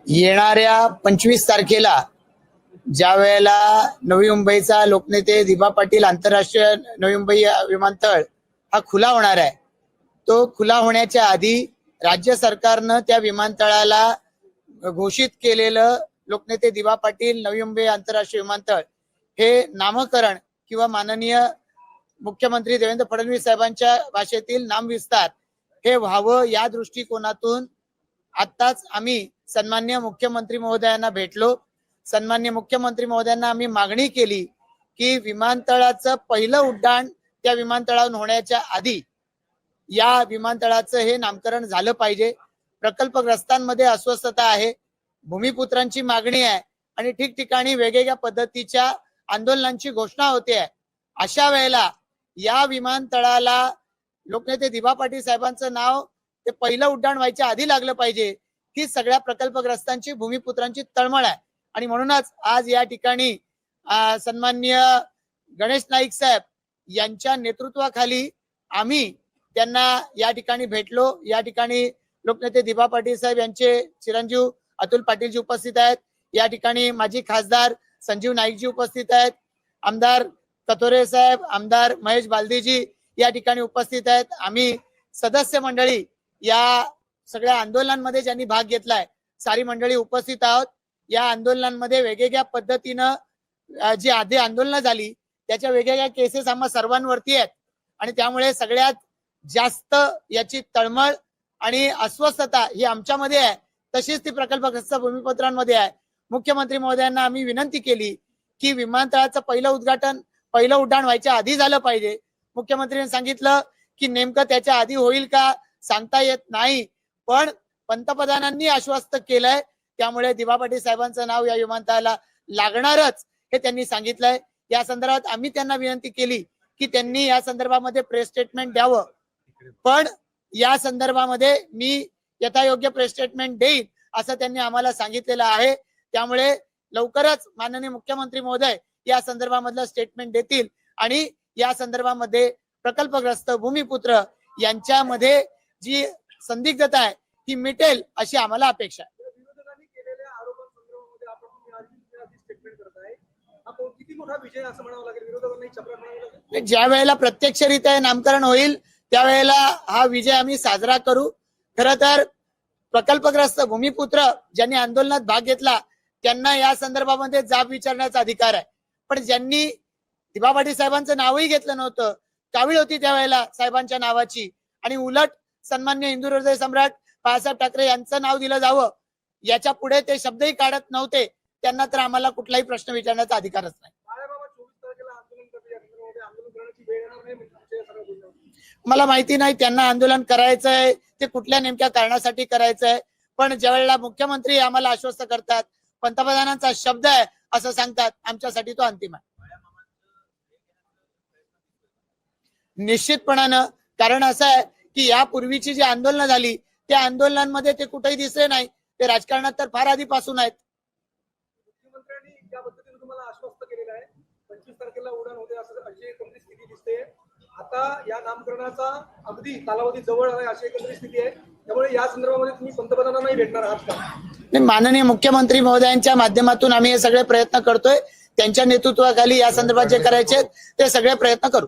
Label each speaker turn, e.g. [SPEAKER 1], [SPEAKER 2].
[SPEAKER 1] येणाऱ्या 25 तारखेला ज्या वेळेला नवी मुंबईचा लोकनेते दिबा पाटील आंतरराष्ट्रीय नवी मुंबई विमानतळ हा खुला होणार आहे, तो खुला होण्याच्या आधी राज्य सरकारनं त्या विमानतळाला घोषित केलेलं लोकनेते दिबा पाटील नवी मुंबई आंतरराष्ट्रीय विमानतळ हे नामकरण किंवा माननीय मुख्यमंत्री देवेंद्र फडणवीस साहेबांच्या भाषेतील नामविस्तार हे व्हावं या दृष्टिकोनातून आत्ताच आम्ही सन्माननीय मुख्यमंत्री महोदयांना भेटलो। सन्माननीय मुख्यमंत्री महोदयांना आम्ही मागणी केली की विमानतळाचं पहिलं उड्डाण त्या विमानतळावरून होण्याच्या आधी या विमानतळाचं हे नामकरण झालं पाहिजे। प्रकल्पग्रस्तांमध्ये अस्वस्थता आहे, भूमिपुत्रांची मागणी आहे आणि ठिकठिकाणी वेगवेगळ्या पद्धतीच्या आंदोलनांची घोषणा होते आहे। अशा वेळेला या विमानतळाला लोकनेते दिबा पाटील साहेबांचं नाव ते पहिलं उड्डाण व्हायच्या आधी लागलं पाहिजे, ही सगळ्या प्रकल्पग्रस्तांची भूमिपुत्रांची तळमळ आहे। आणि म्हणूनच आज या ठिकाणी सन्माननीय गणेश नाईक साहेब यांच्या नेतृत्वाखाली आम्ही त्यांना या ठिकाणी भेटलो। या ठिकाणी लोकनेते दिबा पाटील साहेब यांचे चिरंजीव अतुल पाटीलजी उपस्थित आहेत, या ठिकाणी माजी खासदार संजीव नाईकजी उपस्थित आहेत, आमदार कथोरे साहेब, आमदार महेश बालदीजी या ठिकाणी उपस्थित आहेत। आम्ही सदस्य मंडळी या सगळ्या आंदोलनांमध्ये ज्यांनी भाग घेतलाय सारी मंडळी उपस्थित आहोत। या आंदोलनांमध्ये वेगवेगळ्या पद्धतीनं जी आधी आंदोलनं झाली त्याच्या वेगवेगळ्या केसेस आम्हा सर्वांवरती आहेत आणि त्यामुळे सगळ्यात जास्त याची तळमळ आणि अस्वस्थता ही आमच्यामध्ये आहे, तशीच ती प्रकल्पग्रस्त भूमिपुत्रांमध्ये आहे। मुख्यमंत्री महोदयांना आम्ही विनंती केली की विमानतळाचं पहिलं उड्डाण व्हायच्या आधी झालं पाहिजे। मुख्यमंत्र्यांनी सांगितलं की नेमकं त्याच्या आधी होईल का सांगता येत नाही, पण पंतप्रधानांनी आश्वस्त केलंय, त्यामुळे दिबा पाटील साहेबांचं नाव या विमानतळाला लागणारच हे त्यांनी सांगितलंय। या संदर्भात आम्ही त्यांना विनंती केली की त्यांनी या संदर्भामध्ये प्रेस स्टेटमेंट द्यावं, पण या संदर्भामध्ये मी यथायोग्य प्रेस स्टेटमेंट देईन असं त्यांनी आम्हाला सांगितलेलं आहे। त्यामुळे लवकरच माननीय मुख्यमंत्री महोदय या संदर्भामधलं स्टेटमेंट देतील आणि या संदर्भामध्ये प्रकल्पग्रस्त भूमिपुत्र यांच्यामध्ये जी संदिग्धता आहे ती मिटेल अशी आम्हाला अपेक्षा आहे। ज्या वेळेला प्रत्यक्षरित्या नामकरण होईल त्यावेळेला हा विजय आम्ही साजरा करू। खरं तर प्रकल्पग्रस्त भूमिपुत्र ज्यांनी आंदोलनात भाग घेतला त्यांना या संदर्भामध्ये जाब विचारण्याचा अधिकार आहे, पण ज्यांनी दिबा पाटील साहेबांचं नावही घेतलं नव्हतं, कावीळ होती त्यावेळेला साहेबांच्या नावाची आणि उलट सन्मान्य हिंदू हृदय सम्राट बाळासाहेब ठाकरे यांचं नाव दिलं जावं याच्या पुढे ते शब्दही काढत नव्हते, त्यांना तर आम्हाला कुठलाही प्रश्न विचारण्याचा अधिकारच नाही। मला माहिती नाही त्यांना आंदोलन करायचंय ते कुठल्या नेमक्या कारणासाठी करायचंय, पण ज्या वेळेला मुख्यमंत्री आम्हाला आश्वस्त करतात, पंतप्रधानांचा शब्द आहे असं सांगतात, आमच्यासाठी तो अंतिम आहे निश्चितपणानं। कारण असं आहे की यापूर्वीची जी आंदोलनं झाली त्या आंदोलनांमध्ये ते कुठेही दिसले नाही, ते राजकारणात तर फार आधीपासून आहेत।
[SPEAKER 2] मुख्यमंत्र्यांनी ज्या पद्धतीने तुम्हाला आश्वस्त केलेलं आहे 25 तारखेला उडाण होते असं अशी एकंदरीत स्थिती दिसते। आता या नामकरणाचा अगदी कालावधी जवळ आहे अशी एकंदरीत स्थिती आहे, त्यामुळे या संदर्भामध्ये तुम्ही पंतप्रधानांनाही भेटणार आहात का?
[SPEAKER 1] माननीय मुख्यमंत्री महोदयांच्या माध्यमातून आम्ही हे सगळे प्रयत्न करतोय, त्यांच्या नेतृत्वाखाली या संदर्भात जे करायचे ते सगळे प्रयत्न करू।